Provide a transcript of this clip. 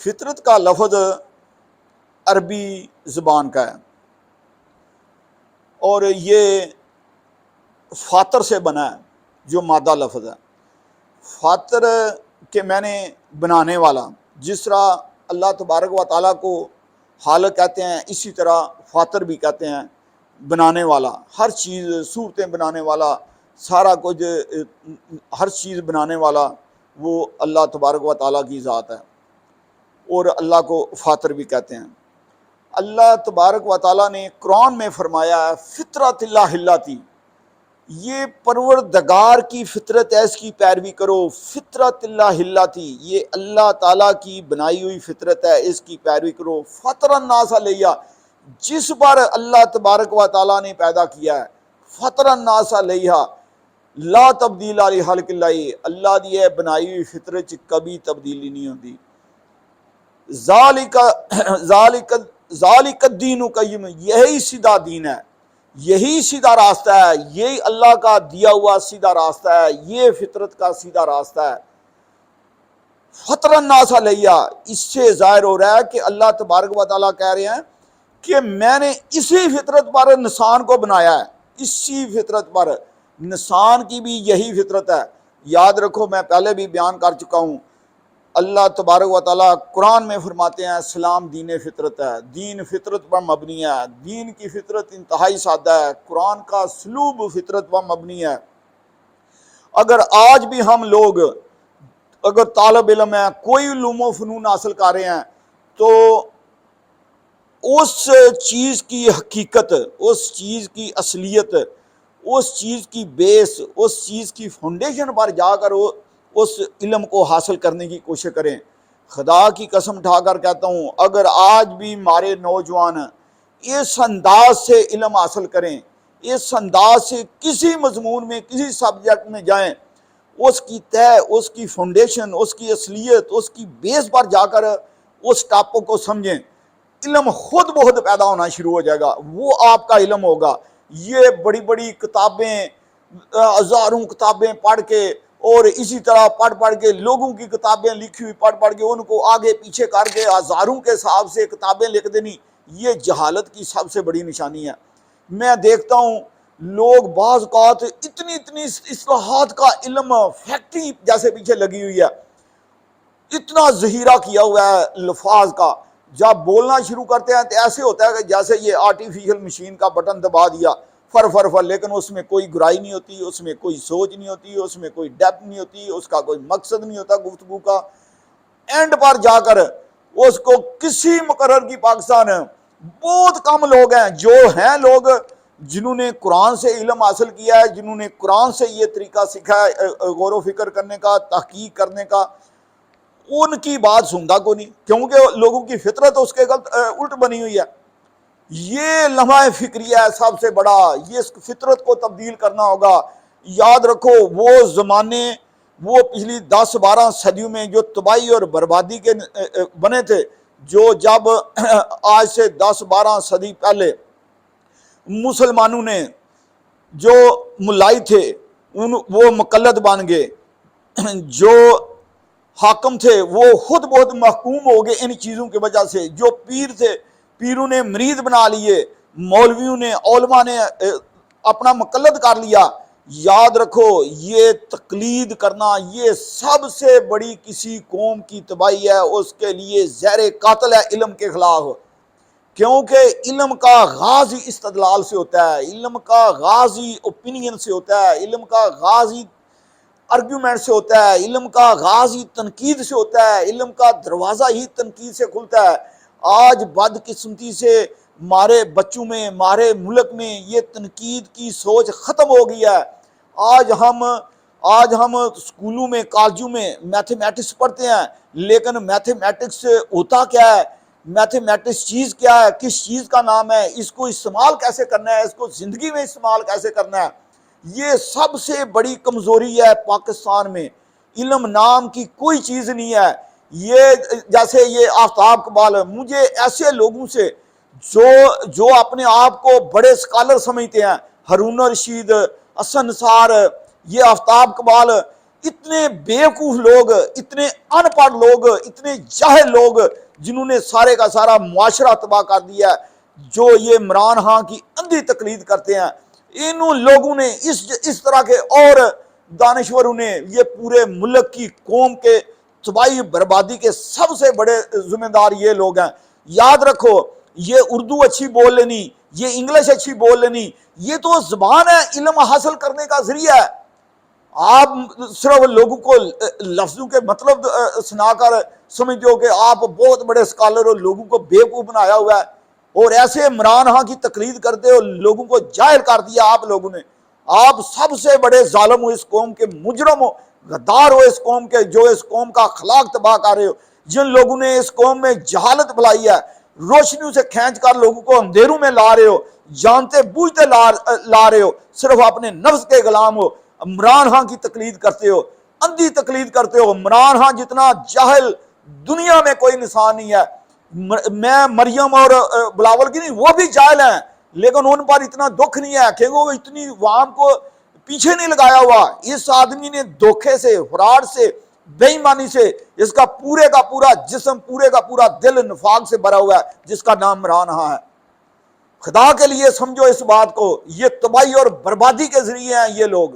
فطرت کا لفظ عربی زبان کا ہے اور یہ فاطر سے بنا ہے، جو مادہ لفظ ہے فاطر کے معنی بنانے والا۔ جس طرح اللہ تبارک و تعالیٰ کو خالق کہتے ہیں، اسی طرح فاطر بھی کہتے ہیں، بنانے والا، ہر چیز، صورتیں بنانے والا، سارا کچھ، ہر چیز بنانے والا وہ اللہ تبارک و تعالیٰ کی ذات ہے، اور اللہ کو فاطر بھی کہتے ہیں۔ اللہ تبارک و تعالیٰ نے قرآن میں فرمایا ہے فطرت اللہ التی، یہ پروردگار کی فطرت ہے، اس کی پیروی کرو۔ فطرت اللہ التی، یہ اللہ تعالیٰ کی بنائی ہوئی فطرت ہے، اس کی پیروی کرو۔ فطر الناس علیہ، جس پر اللہ تبارک و تعالیٰ نے پیدا کیا ہے، فطر الناس علیہ لا تبدیل لخلق اللہ، اللہ دی ہے بنائی ہوئی فطرت چ کبھی تبدیلی نہیں ہوتی۔ ذالک الدین القیم، یہی سیدھا دین ہے، یہی سیدھا راستہ ہے، یہی اللہ کا دیا ہوا سیدھا راستہ ہے، یہ فطرت کا سیدھا راستہ ہے۔ فطر الناس علیہ، اس سے ظاہر ہو رہا ہے کہ اللہ تبارک و تعالیٰ کہہ رہے ہیں کہ میں نے اسی فطرت پر انسان کو بنایا ہے، اسی فطرت پر۔ انسان کی بھی یہی فطرت ہے، یاد رکھو میں پہلے بھی بیان کر چکا ہوں، اللہ تبارک و تعالیٰ قرآن میں فرماتے ہیں اسلام دین فطرت ہے، دین فطرت پر مبنی ہے، دین کی فطرت انتہائی سادہ ہے، قرآن کا اسلوب فطرت پر مبنی ہے۔ اگر آج بھی ہم لوگ، اگر طالب علم ہیں، کوئی علوم و فنون حاصل کر رہے ہیں، تو اس چیز کی حقیقت، اس چیز کی اصلیت، اس چیز کی بیس، اس چیز کی فاؤنڈیشن پر جا کر اس علم کو حاصل کرنے کی کوشش کریں۔ خدا کی قسم اٹھا کر کہتا ہوں، اگر آج بھی ہمارے نوجوان اس انداز سے علم حاصل کریں، اس انداز سے کسی مضمون میں، کسی سبجیکٹ میں جائیں، اس کی تہ، اس کی فاؤنڈیشن، اس کی اصلیت، اس کی بیس پر جا کر اس ٹاپک کو سمجھیں، علم خود بخود پیدا ہونا شروع ہو جائے گا، وہ آپ کا علم ہوگا۔ یہ بڑی بڑی کتابیں، ہزاروں کتابیں پڑھ کے، اور اسی طرح پڑھ کے لوگوں کی کتابیں لکھی ہوئی پڑھ کے ان کو آگے پیچھے کر کے ہزاروں کے حساب سے کتابیں لکھ دینی، یہ جہالت کی سب سے بڑی نشانی ہے۔ میں دیکھتا ہوں لوگ بعض اوقات اتنی اصلاحات کا علم فیکٹری جیسے پیچھے لگی ہوئی ہے، اتنا ذخیرہ کیا ہوا ہے الفاظ کا، جب بولنا شروع کرتے ہیں تو ایسے ہوتا ہے کہ جیسے یہ آرٹیفیشل مشین کا بٹن دبا دیا، فر، لیکن اس میں کوئی گہرائی نہیں ہوتی، اس میں کوئی سوچ نہیں ہوتی، اس میں کوئی ڈیپتھ نہیں ہوتی، اس کا کوئی مقصد نہیں ہوتا گفتگو کا۔ اینڈ پر جا کر اس کو کسی مقرر کی پاکستان، بہت کم لوگ ہیں جو ہیں لوگ جنہوں نے قرآن سے علم حاصل کیا ہے، جنہوں نے قرآن سے یہ طریقہ سیکھا ہے غور و فکر کرنے کا، تحقیق کرنے کا، ان کی بات سنتا کو نہیں، کیونکہ لوگوں کی فطرت اس کے الٹ بنی ہوئی ہے۔ یہ لمحہ فکریہ ہے سب سے بڑا، یہ اس فطرت کو تبدیل کرنا ہوگا۔ یاد رکھو وہ زمانے، وہ پچھلی 10-12 صدیوں میں جو تباہی اور بربادی کے بنے تھے، جو جب آج سے 10-12 صدی پہلے مسلمانوں نے جو ملائی تھے وہ مقلد بن گئے، جو حاکم تھے وہ خود بہت محکوم ہو گئے ان چیزوں کی وجہ سے، جو پیر تھے پیروں نے مرید بنا لیے، مولویوں نے، علماء نے اپنا مقلد کر لیا۔ یاد رکھو یہ تقلید کرنا یہ سب سے بڑی کسی قوم کی تباہی ہے، اس کے لیے زہر قاتل ہے علم کے خلاف، کیونکہ علم کا آغاز ہی استدلال سے ہوتا ہے، علم کا آغاز ہی اوپینین سے ہوتا ہے، علم کا آغاز ہی آرگیومنٹ سے ہوتا ہے، علم کا آغاز ہی تنقید سے ہوتا ہے، علم کا دروازہ ہی تنقید سے کھلتا ہے۔ آج بدقسمتی سے ہمارے بچوں میں، ہمارے ملک میں یہ تنقید کی سوچ ختم ہو گئی ہے۔ آج ہم اسکولوں میں، کالجوں میں میتھمیٹکس پڑھتے ہیں، لیکن میتھمیٹکس ہوتا کیا ہے، میتھمیٹکس چیز کیا ہے، کس چیز کا نام ہے، اس کو استعمال کیسے کرنا ہے، اس کو زندگی میں استعمال کیسے کرنا ہے۔ یہ سب سے بڑی کمزوری ہے پاکستان میں، علم نام کی کوئی چیز نہیں ہے۔ یہ جیسے یہ آفتاب اقبال، مجھے ایسے لوگوں سے جو اپنے آپ کو بڑے سکالر سمجھتے ہیں، ہارون رشید، حسن نثار، یہ آفتاب اقبال، اتنے بیوقوف لوگ، اتنے ان پڑھ لوگ، اتنے جاہل لوگ جنہوں نے سارے کا سارا معاشرہ تباہ کر دیا ہے، جو یہ عمران خان کی اندھی تقلید کرتے ہیں، انہوں لوگوں نے اس طرح کے اور دانشوروں نے یہ پورے ملک کی قوم کے تباہی بربادی کے سب سے بڑے ذمہ دار یہ لوگ ہیں۔ یاد رکھو، یہ اردو اچھی بول لینی، یہ انگلش اچھی بول لینی، یہ تو زبان ہے، علم حاصل کرنے کا ذریعہ ہے۔ آپ صرف لوگوں کو لفظوں کے مطلب سنا کر سمجھتے ہو کہ آپ بہت بڑے سکالر ہو، لوگوں کو بیوقوف بنایا ہوا ہے، اور ایسے عمران خان کی تقلید کرتے ہو، لوگوں کو جاہل کر دیا آپ لوگوں نے۔ آپ سب سے بڑے ظالم ہو اس قوم کے، مجرم ہو، غدار ہو اس قوم کے، جو اس قوم کا اخلاق تباہ کر رہے ہو، جن لوگوں نے اس قوم میں جہالت بلائی ہے، روشنیوں سے کھینچ کر لوگوں کو اندھیروں میں لا رہے ہو، جانتے بوجھتے لا رہے ہو، صرف اپنے نفس کے غلام ہو، عمران خان کی تقلید کرتے ہو، اندھی تقلید کرتے ہو۔ عمران خان جتنا جاہل دنیا میں کوئی انسان نہیں ہے۔ میں مریم اور بلاول کی نہیں، وہ بھی جاہل ہیں، لیکن ان پر اتنا دکھ نہیں ہے کہ وہ اتنی عوام کو پیچھے نہیں لگایا ہوا۔ اس آدمی نے دھوکے سے، فراڈ سے، بے ایمانی سے، اس کا پورا جسم، پورے کا پورا دل نفاق سے بھرا ہوا ہے، جس کا نام عمران خان ہے۔ خدا کے لیے سمجھو اس بات کو، یہ تباہی اور بربادی کے ذریعے ہیں یہ لوگ۔